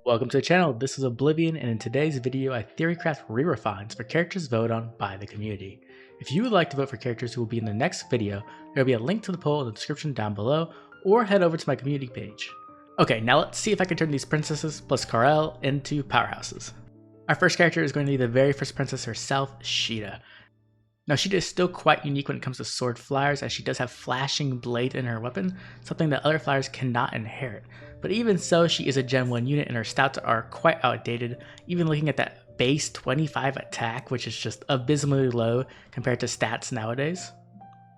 Welcome to the channel. This is Oblivion, and in today's video I theorycraft re-refines for characters voted on by the community. If you would like to vote for characters who will be in the next video, there will be a link to the poll in the description down below, or head over to my community page. Okay, now let's see if I can turn these princesses plus Karel into powerhouses. Our first character is going to be the very first princess herself, Caeda. Now Caeda is still quite unique when it comes to sword flyers, as she does have flashing blade in her weapon, something that other flyers cannot inherit. But even so, she is a Gen 1 unit and her stats are quite outdated, even looking at that base 25 attack, which is just abysmally low compared to stats nowadays.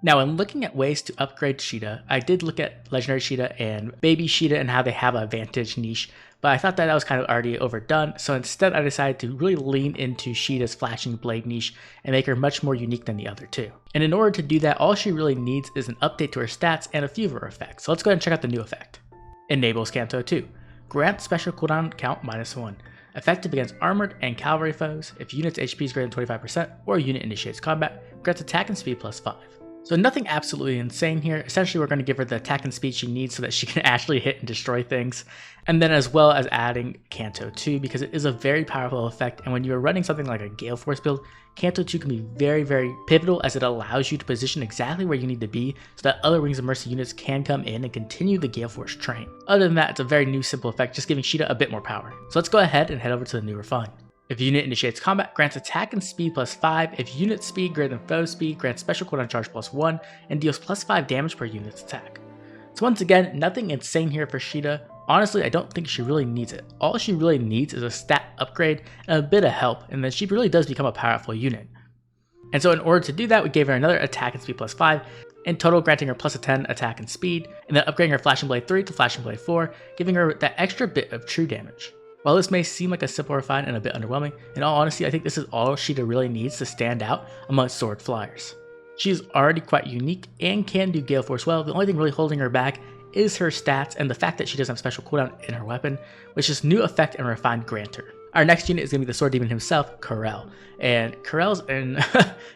Now, in looking at ways to upgrade Caeda, I did look at Legendary Caeda and Baby Caeda and how they have a Vantage niche, but I thought that was kind of already overdone, so instead I decided to really lean into Caeda's Flashing Blade niche and make her much more unique than the other two. And in order to do that, all she really needs is an update to her stats and a few of her effects, so let's go ahead and check out the new effect. Enables Canto 2. Grant special cooldown count -1. Effective against armored and cavalry foes. If unit's HP is greater than 25% or a unit initiates combat, grants attack and speed +5. So nothing absolutely insane here. Essentially, we're going to give her the attack and speed she needs so that she can actually hit and destroy things. And then as well as adding Canto 2, because it is a very powerful effect, and when you're running something like a Gale Force build, Canto 2 can be very, very pivotal, as it allows you to position exactly where you need to be so that other Wings of Mercy units can come in and continue the Gale Force train. Other than that, it's a very new simple effect, just giving Caeda a bit more power. So let's go ahead and head over to the new refine. If unit initiates combat, grants attack and speed +5. If unit speed greater than foe speed, grants special cooldown charge +1 and deals +5 damage per unit's attack. So once again, nothing insane here for Caeda. Honestly, I don't think she really needs it. All she really needs is a stat upgrade and a bit of help, and then she really does become a powerful unit. And so in order to do that, we gave her another attack and speed +5, in total granting her +10 attack and speed, and then upgrading her Flashing Blade 3 to Flashing Blade 4, giving her that extra bit of true damage. While this may seem like a simple refine and a bit underwhelming, in all honesty, I think this is all Caeda really needs to stand out amongst sword flyers. She is already quite unique and can do Gale Force well. The only thing really holding her back is her stats and the fact that she doesn't have special cooldown in her weapon, which is new effect and refined granter. Our next unit is going to be the sword demon himself, Karel. And Karel's in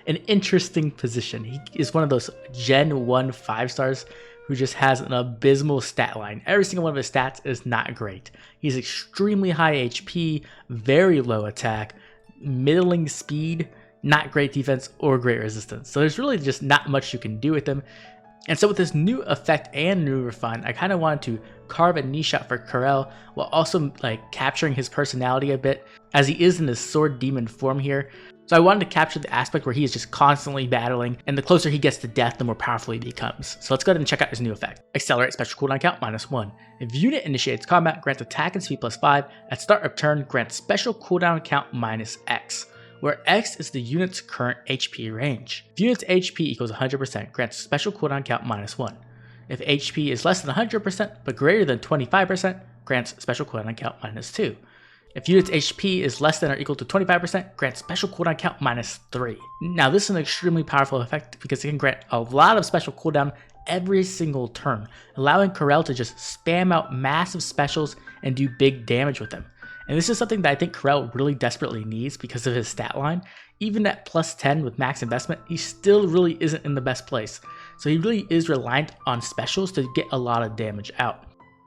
an interesting position. He is one of those Gen 1 5-stars who just has an abysmal stat line. Every single one of his stats is not great. He's extremely high HP, very low attack, middling speed, not great defense or great resistance. So there's really just not much you can do with him. And so with this new effect and new refine, I kind of wanted to carve a niche out for Karel while also capturing his personality a bit, as he is in his sword demon form here. So I wanted to capture the aspect where he is just constantly battling, and the closer he gets to death, the more powerful he becomes. So let's go ahead and check out his new effect. Accelerate special cooldown count -1. If unit initiates combat, grants attack and speed +5. At start of turn, grants special cooldown count -X, where X is the unit's current HP range. If unit's HP equals 100%, grants special cooldown count -1. If HP is less than 100% but greater than 25%, grants special cooldown count -2. If unit's HP is less than or equal to 25%, grants special cooldown count -3. Now this is an extremely powerful effect because it can grant a lot of special cooldown every single turn, allowing Karel to just spam out massive specials and do big damage with them. And this is something that I think Karel really desperately needs because of his stat line. Even at +10 with max investment, he still really isn't in the best place. So he really is reliant on specials to get a lot of damage out.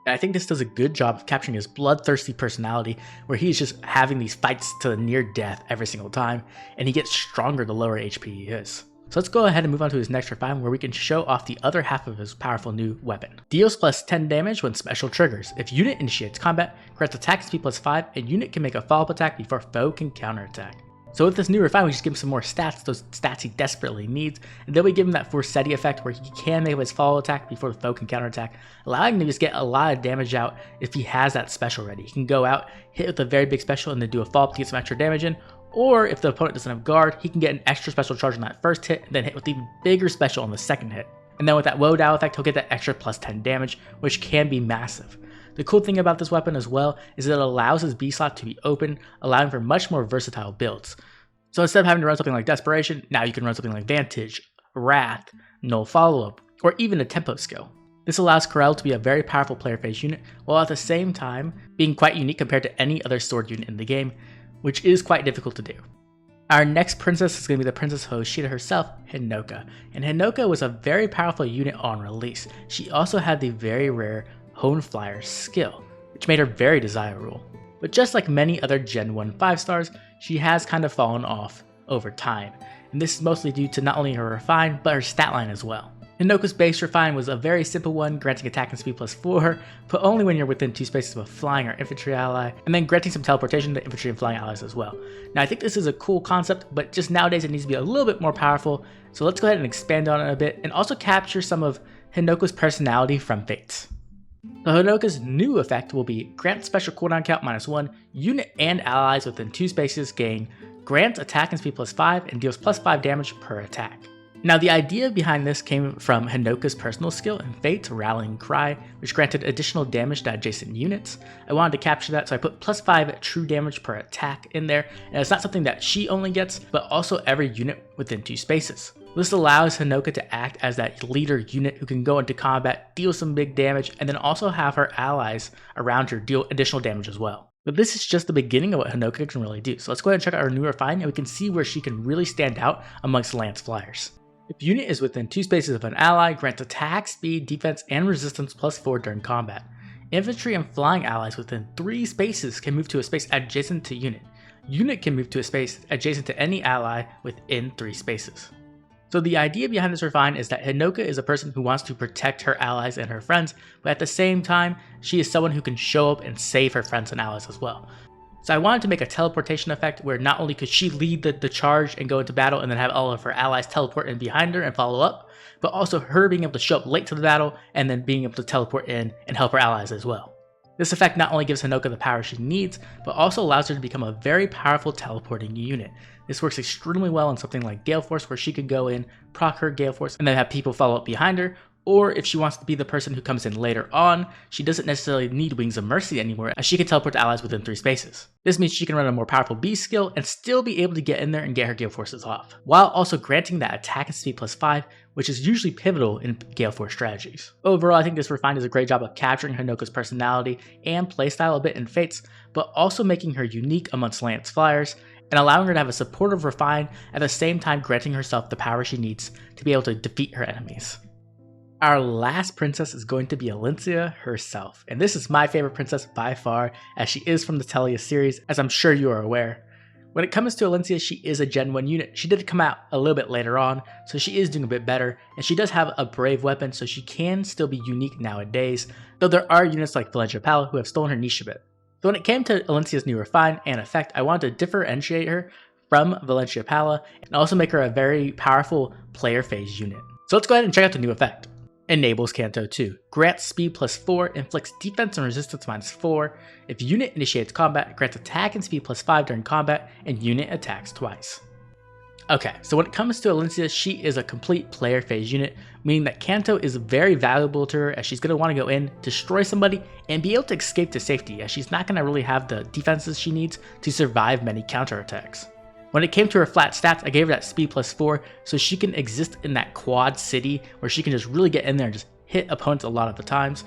I think this does a good job of capturing his bloodthirsty personality, where he's just having these fights to near death every single time, and he gets stronger the lower HP he is. So let's go ahead and move on to his next refine, where we can show off the other half of his powerful new weapon. Deals +10 damage when special triggers. If unit initiates combat, grants attack speed +5, and unit can make a follow-up attack before foe can counterattack. So with this new refine, we just give him some more stats, those stats he desperately needs, and then we give him that Forseti effect where he can make his follow attack before the foe can counterattack, allowing him to just get a lot of damage out if he has that special ready. He can go out, hit with a very big special, and then do a follow-up to get some extra damage in, or if the opponent doesn't have guard, he can get an extra special charge on that first hit, and then hit with even bigger special on the second hit. And then with that Woe Dow effect, he'll get that extra +10 damage, which can be massive. The cool thing about this weapon as well is that it allows his B slot to be open, allowing for much more versatile builds. So instead of having to run something like Desperation, now you can run something like Vantage, Wrath, Null Follow-Up, or even a Tempo skill. This allows Karel to be a very powerful player phase unit, while at the same time being quite unique compared to any other sword unit in the game, which is quite difficult to do. Our next princess is going to be the princess host Caeda herself, Hinoka. And Hinoka was a very powerful unit on release. She also had the very rare Hone Flyer skill, which made her very desirable. But just like many other Gen 1 5 stars, she has kind of fallen off over time, and this is mostly due to not only her refine, but her stat line as well. Hinoka's base refine was a very simple one, granting attack and speed +4, but only when you're within 2 spaces of a flying or infantry ally, and then granting some teleportation to infantry and flying allies as well. Now I think this is a cool concept, but just nowadays it needs to be a little bit more powerful, so let's go ahead and expand on it a bit, and also capture some of Hinoka's personality from Fates. So Hinoka's new effect will be grant special cooldown count -1, unit and allies within 2 spaces gain, grant attack and speed +5, and deals +5 damage per attack. Now the idea behind this came from Hinoka's personal skill in Fate's Rallying Cry, which granted additional damage to adjacent units. I wanted to capture that, so I put +5 true damage per attack in there, and it's not something that she only gets, but also every unit within 2 spaces. This allows Hinoka to act as that leader unit who can go into combat, deal some big damage, and then also have her allies around her deal additional damage as well. But this is just the beginning of what Hinoka can really do, so let's go ahead and check out her new refine, and we can see where she can really stand out amongst Lance Flyers. If unit is within 2 spaces of an ally, grants attack, speed, defense, and resistance +4 during combat. Infantry and flying allies within 3 spaces can move to a space adjacent to unit. Unit can move to a space adjacent to any ally within 3 spaces. So the idea behind this refine is that Hinoka is a person who wants to protect her allies and her friends, but at the same time, she is someone who can show up and save her friends and allies as well. So I wanted to make a teleportation effect where not only could she lead the charge and go into battle and then have all of her allies teleport in behind her and follow up, but also her being able to show up late to the battle and then being able to teleport in and help her allies as well. This effect not only gives Hinoka the power she needs, but also allows her to become a very powerful teleporting unit. This works extremely well in something like Gale Force, where she could go in, proc her Gale Force, and then have people follow up behind her, or if she wants to be the person who comes in later on, she doesn't necessarily need Wings of Mercy anymore, as she can teleport to allies within 3 spaces. This means she can run a more powerful beast skill and still be able to get in there and get her Gale Forces off, while also granting that attack and speed +5, which is usually pivotal in Gale Force strategies. Overall, I think this refine does a great job of capturing Hinoka's personality and playstyle a bit in Fates, but also making her unique amongst Lance Flyers, and allowing her to have a supportive refine at the same time granting herself the power she needs to be able to defeat her enemies. Our last princess is going to be Elincia herself, and this is my favorite princess by far, as she is from the Telia series, as I'm sure you are aware. When it comes to Elincia, she is a Gen 1 unit. She did come out a little bit later on, so she is doing a bit better, and she does have a brave weapon, so she can still be unique nowadays, though there are units like Valencia Pala who have stolen her niche a bit. So when it came to Elincia's new refine and effect, I wanted to differentiate her from Valencia Pala and also make her a very powerful player phase unit. So let's go ahead and check out the new effect. Enables Canto 2. Grants speed +4, inflicts defense and resistance -4. If unit initiates combat, grants attack and speed +5 during combat, and unit attacks twice. Okay, so when it comes to Elincia, she is a complete player phase unit, meaning that Canto is very valuable to her, as she's going to want to go in, destroy somebody, and be able to escape to safety, as she's not going to really have the defenses she needs to survive many counterattacks. When it came to her flat stats, I gave her that speed +4 so she can exist in that quad city where she can just really get in there and just hit opponents a lot of the times.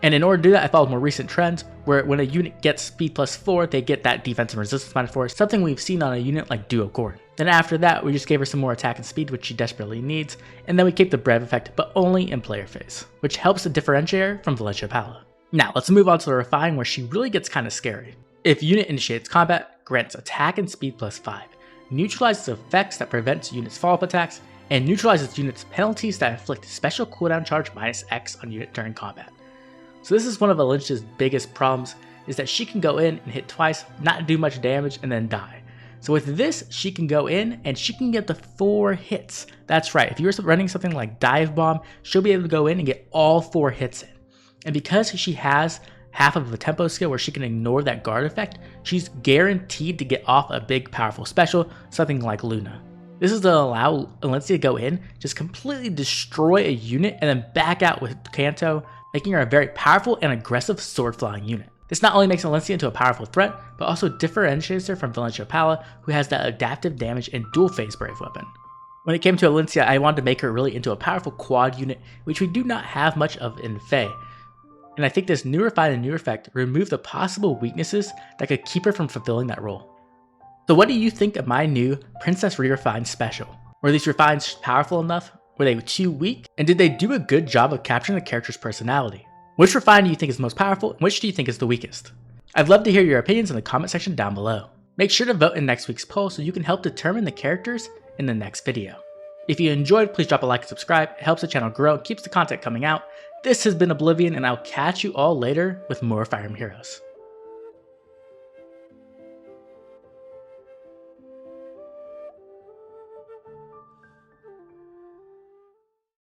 And in order to do that, I followed more recent trends where when a unit gets speed +4, they get that defense and resistance -4, something we've seen on a unit like Duo Gordon. Then after that, we just gave her some more attack and speed, which she desperately needs, and then we keep the Brave effect, but only in player phase, which helps to differentiate her from Valencia Pala. Now, let's move on to the refine where she really gets kind of scary. If unit initiates combat, grants attack and speed +5. Neutralizes effects that prevents units' follow-up attacks, and neutralizes units' penalties that inflict special cooldown charge -X on unit during combat. So this is one of Elincia's biggest problems, is that she can go in and hit twice, not do much damage, and then die. So with this, she can go in and she can get the 4 hits. That's right, if you're running something like Dive Bomb, she'll be able to go in and get all 4 hits in. And because she has half of a tempo skill where she can ignore that guard effect, she's guaranteed to get off a big powerful special, something like Luna. This is to allow Elincia to go in, just completely destroy a unit, and then back out with Canto, making her a very powerful and aggressive sword flying unit. This not only makes Elincia into a powerful threat, but also differentiates her from Valencia Pala, who has that adaptive damage and dual phase brave weapon. When it came to Elincia, I wanted to make her really into a powerful quad unit, which we do not have much of in FEH. And I think this new refine and new effect remove the possible weaknesses that could keep her from fulfilling that role. So what do you think of my new Princess Re-Refine special? Were these refines powerful enough? Were they too weak? And did they do a good job of capturing the character's personality? Which refine do you think is most powerful, and which do you think is the weakest? I'd love to hear your opinions in the comment section down below. Make sure to vote in next week's poll so you can help determine the characters in the next video. If you enjoyed, please drop a like and subscribe. It helps the channel grow and keeps the content coming out. This has been Oblivion, and I'll catch you all later with more Fire Emblem Heroes.